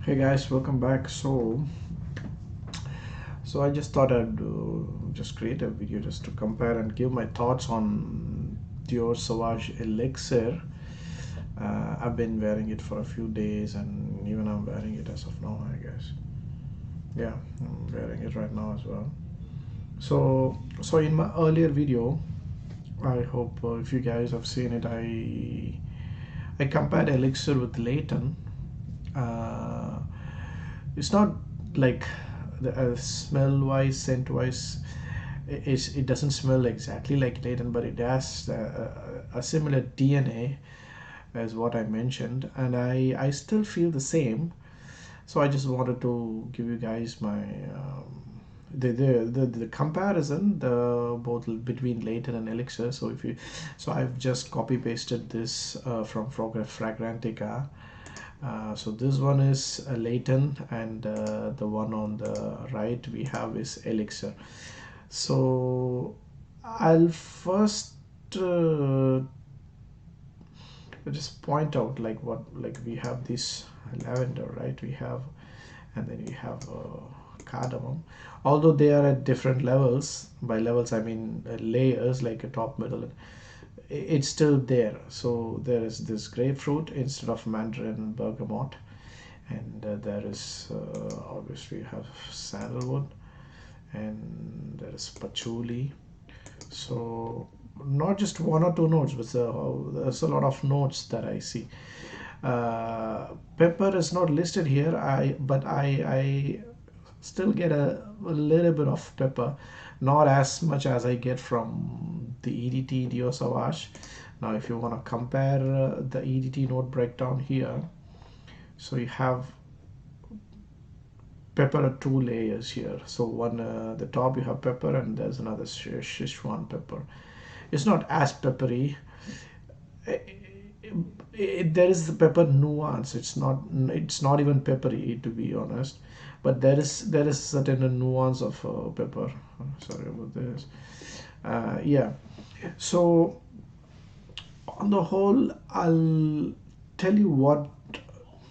Hey guys, welcome back. So I just thought I'd just create a video just to compare and give my thoughts on Dior Sauvage Elixir. I've been wearing it for a few days, and even I'm wearing it as of now, I guess. Yeah, I'm wearing it right now as well. So in my earlier video, I hope if you guys have seen it, I compared Elixir with Layton. Uh, it's not like the smell wise, scent wise, it doesn't smell exactly like Layton, but it has a similar DNA as what I mentioned, and I still feel the same. So I just wanted to give you guys my the comparison, the both between Layton and Elixir. So I've just copy pasted this from Fragrantica. So this one is Layton, and the one on the right we have is Elixir. So I'll first just point out like what, like we have this lavender, right? We have, and then we have cardamom. Although they are at different levels, by levels I mean layers, like a top, middle, and it's still there. So there is this grapefruit instead of mandarin and bergamot, and there is obviously you have sandalwood, and there is patchouli. So not just one or two notes, but there's a lot of notes that I see. Pepper is not listed here. I still get a little bit of pepper, not as much as I get from the EDT Dior Sauvage. Now, if you want to compare the EDT note breakdown here, so you have pepper at two layers here. So one the top you have pepper, and there's another Szechuan pepper. It's not as peppery. There is the pepper nuance. It's not even peppery, to be honest, but there is certain nuance of pepper. Sorry about this. Yeah. So on the whole, I'll tell you what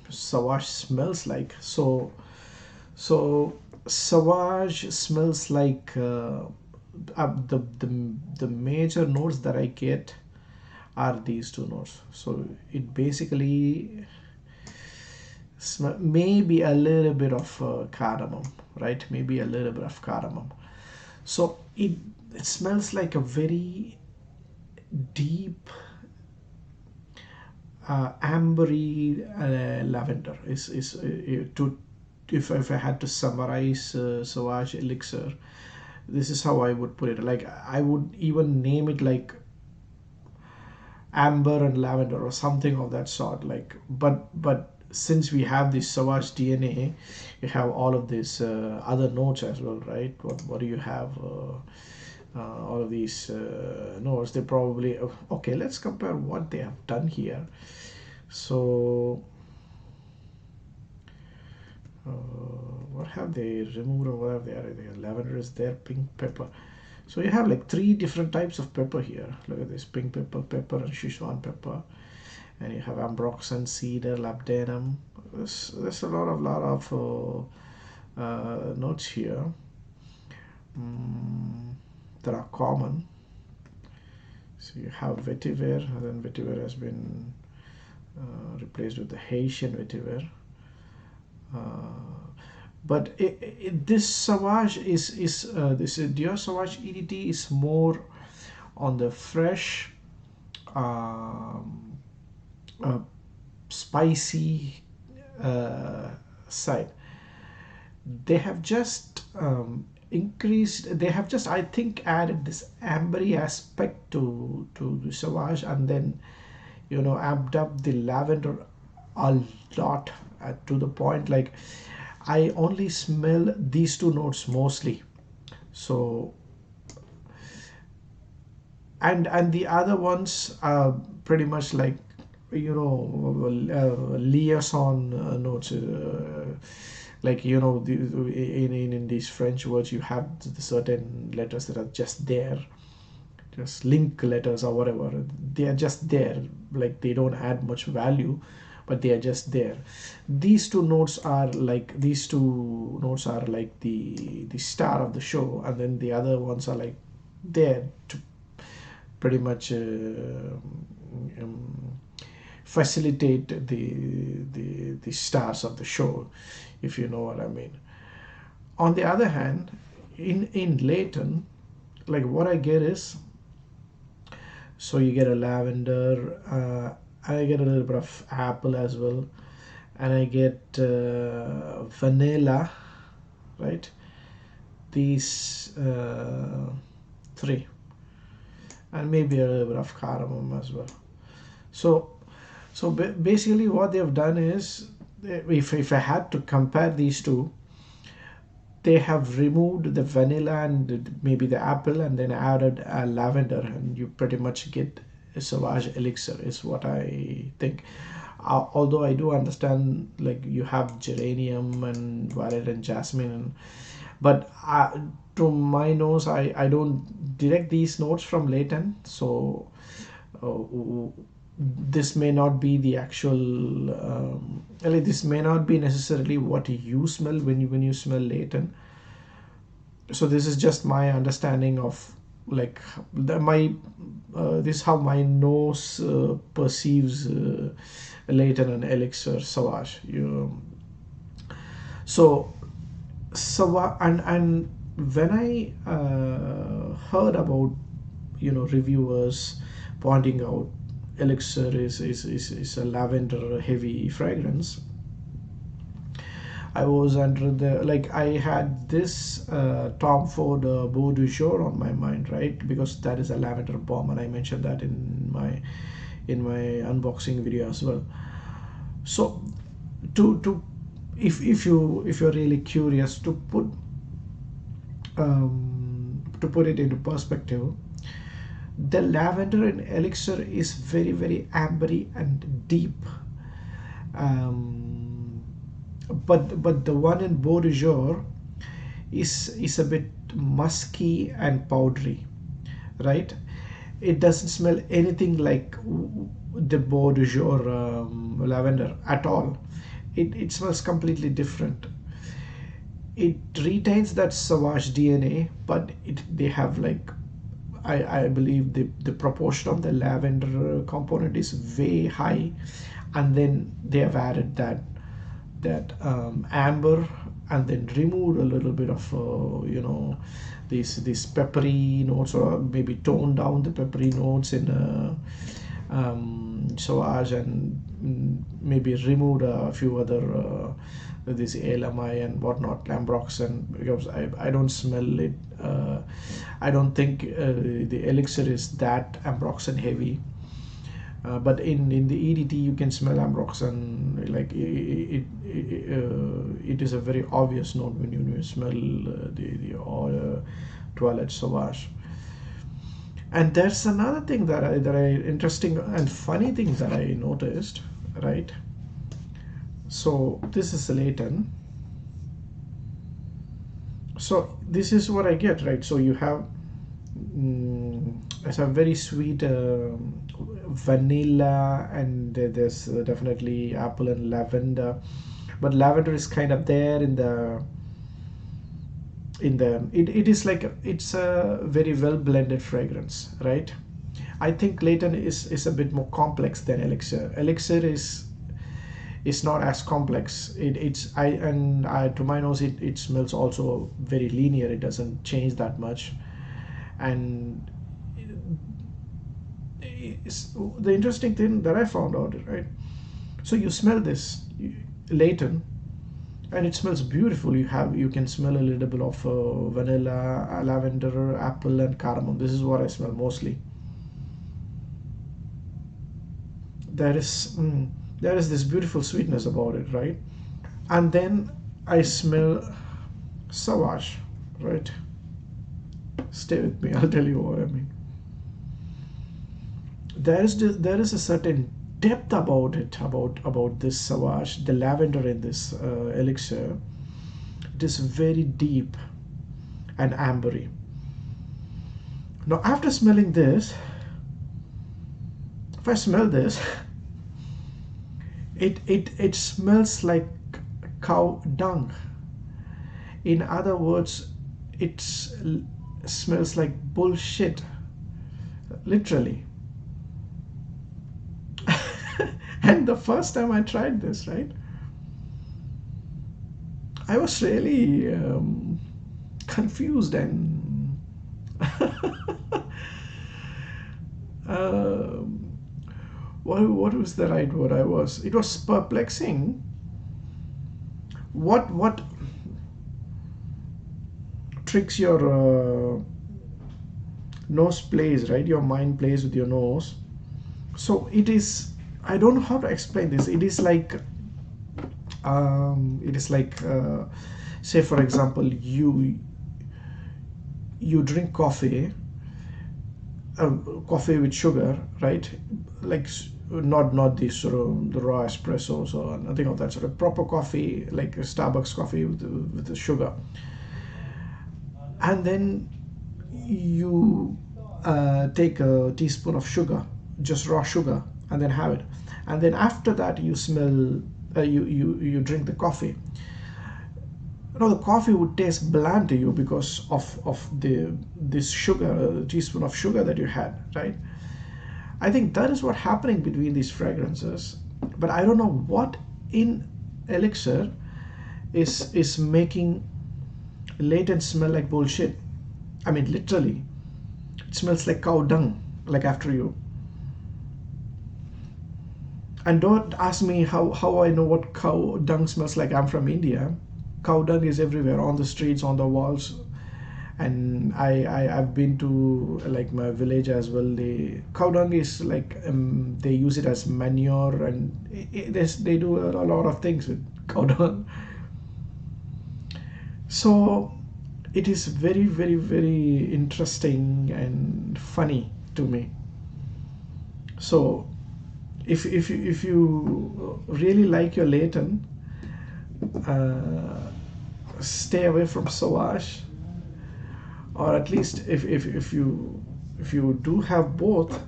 Savage smells like. So Savage smells like the major notes that I get are these two notes. So it basically maybe a little bit of cardamom, right? Maybe a little bit of cardamom. So it smells like a very deep ambery lavender. Is to if I had to summarize Sauvage Elixir, this is how I would put it. Like I would even name it like amber and lavender or something of that sort. Like, but since we have this Sauvage DNA, you have all of these other notes as well, right? What do you have? All of these notes. They probably okay. Let's compare what they have done here. So what have they removed, or what have they added there? Lavender is there, pink pepper. So you have like three different types of pepper here. Look at this: pink pepper, pepper, and Szechuan pepper. And you have ambroxan, cedar, labdanum. There's a lot of notes here that are common. So you have vetiver, and then vetiver has been replaced with the Haitian vetiver. But this Sauvage is this Dior Sauvage EDT is more on the fresh, um, uh, spicy side. They have just increased. They have just, I think, added this ambery aspect to the Sauvage, and then amped up the lavender a lot, to the point like I only smell these two notes mostly. So and the other ones are pretty much like liaison notes, like in these French words you have the certain letters that are just there, just link letters or whatever. They are just there, like they don't add much value, but they are just there. These two notes are like the star of the show, and then the other ones are like there to pretty much um, facilitate the stars of the show, if you know what I mean. On the other hand, in Layton, like what I get is, so you get a lavender, I get a little bit of apple as well, and I get vanilla, right? These three, and maybe a little bit of cardamom as well. So, basically, what they've done is, if I had to compare these two, they have removed the vanilla and maybe the apple and then added a lavender, and you pretty much get a Sauvage Elixir, is what I think. Although I do understand, like, you have geranium and violet and jasmine, but to my nose, I don't direct these notes from Layton, so uh, this may not be the actual like this may not be necessarily what you smell when you smell Layton. So this is just my understanding of, like, my this is how my nose perceives Layton and Elixir Sauvage. So and when I heard about, reviewers pointing out Elixir is a lavender heavy fragrance, I was under the, like, I had this Tom Ford Beau du Jour on my mind, right? Because that is a lavender bomb, and I mentioned that in my unboxing video as well. So to if you're really curious, to put it into perspective, the lavender in Elixir is very, very ambery and deep. But the one in Beau de Jour is a bit musky and powdery, right? It doesn't smell anything like the Beau de Jour lavender at all. It smells completely different. It retains that Sauvage DNA, but they have, like, I believe the proportion of the lavender component is way high, and then they have added that amber, and then removed a little bit of these peppery notes, or maybe toned down the peppery notes in Sauvage, and maybe removed a few other this ALMI and whatnot, Lambroxan, because I don't smell it. I don't think the Elixir is that Ambroxan heavy. But in the EDT you can smell Ambroxan, like it is a very obvious note when you smell the Toilette Sauvage. And there's another thing that I interesting and funny thing that I noticed, right? So this is Layton. So this is what I get, right? So you have it's a very sweet vanilla, and there's definitely apple and lavender, but lavender is kind of there it is like it's a very well blended fragrance, right? I think Layton is a bit more complex than Elixir. Elixir is not as complex. It's I to my nose, it smells also very linear. It doesn't change that much. And the interesting thing that I found out, right? So you smell this Layton, and it smells beautiful. You can smell a little bit of vanilla, lavender, apple, and cardamom. This is what I smell mostly. There is this beautiful sweetness about it, right? And then I smell Sauvage, right? Stay with me. I'll tell you what I mean. There is a certain depth about it, about this Sauvage, the lavender in this Elixir. It is very deep and ambery. Now after smelling this, if I smell this, It smells like cow dung. In other words, it smells like bullshit, literally. And the first time I tried this, right, I was really confused and um, what was the right word? It was perplexing. What tricks your nose plays, right? Your mind plays with your nose. So it is. I don't know how to explain this. It is like say for example, you drink coffee with sugar, right? Like not the sort of the raw espressos or nothing of that sort of proper coffee, like a Starbucks coffee with the sugar, and then you take a teaspoon of sugar, just raw sugar, and then have it, and then after that you smell, you drink the coffee. The coffee would taste bland to you because of the this sugar, teaspoon of sugar that you had, right? I think that is what happening between these fragrances, but I don't know what in Elixir is making latent smell like bullshit. I mean, literally, it smells like cow dung, like after you. And don't ask me how I know what cow dung smells like. I'm from India. Cow dung is everywhere, on the streets, on the walls, and I've been to like my village as well. The cow dung is like they use it as manure, and they do a lot of things with cow dung. So it is very very very interesting and funny to me. So if you really like your Leighton, uh, stay away from Sauvage, or at least if you do have both,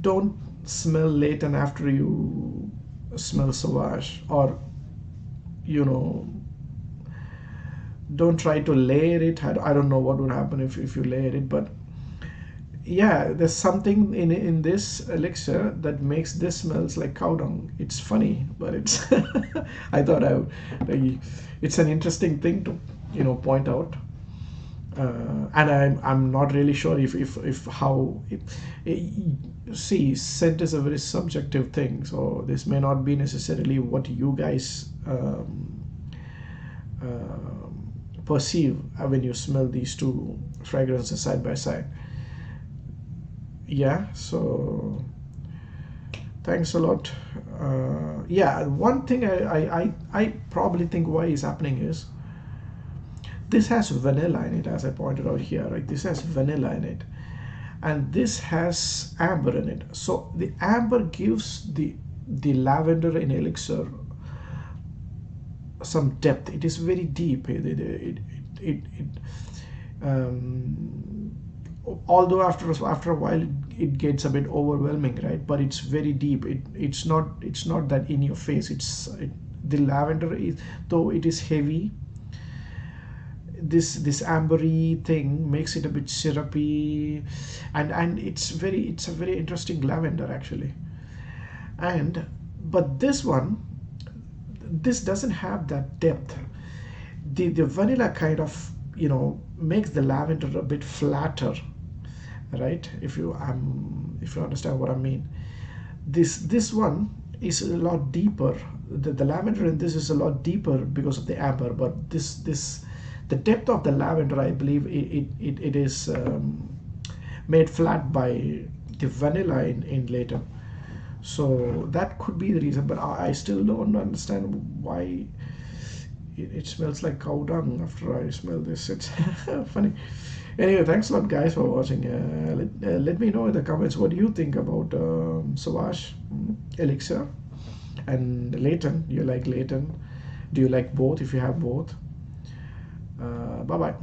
don't smell Leighton after you smell Sauvage, or you know don't try to layer it. I don't know what would happen if you layer it, but yeah, there's something in this elixir that makes this smells like cow dung. It's funny, but it's I thought like, it's an interesting thing to point out. And I'm not really sure if how see, scent is a very subjective thing, so this may not be necessarily what you guys perceive when you smell these two fragrances side by side. Yeah, so thanks a lot. Yeah, one thing I probably think why is happening is this has vanilla in it, as I pointed out here, right? This has vanilla in it, and this has amber in it. So the amber gives the lavender in elixir some depth. It is very deep. Although after a while it gets a bit overwhelming, right? But it's very deep. It's not that in your face. The lavender is, though it is heavy, this ambery thing makes it a bit syrupy, and it's a very interesting lavender actually. And but this doesn't have that depth. The vanilla kind of makes the lavender a bit flatter, right? If you understand what I mean. This one is a lot deeper. The lavender in this is a lot deeper because of the amber, but this the depth of the lavender, I believe it is made flat by the vanilla in later. So that could be the reason, but I still don't understand why it smells like cow dung after I smell this. It's funny. Anyway, thanks a lot, guys, for watching. Let me know in the comments what do you think about Sauvage Elixir and Leighton. Do you like Leighton? Do you like both? If you have both, bye bye.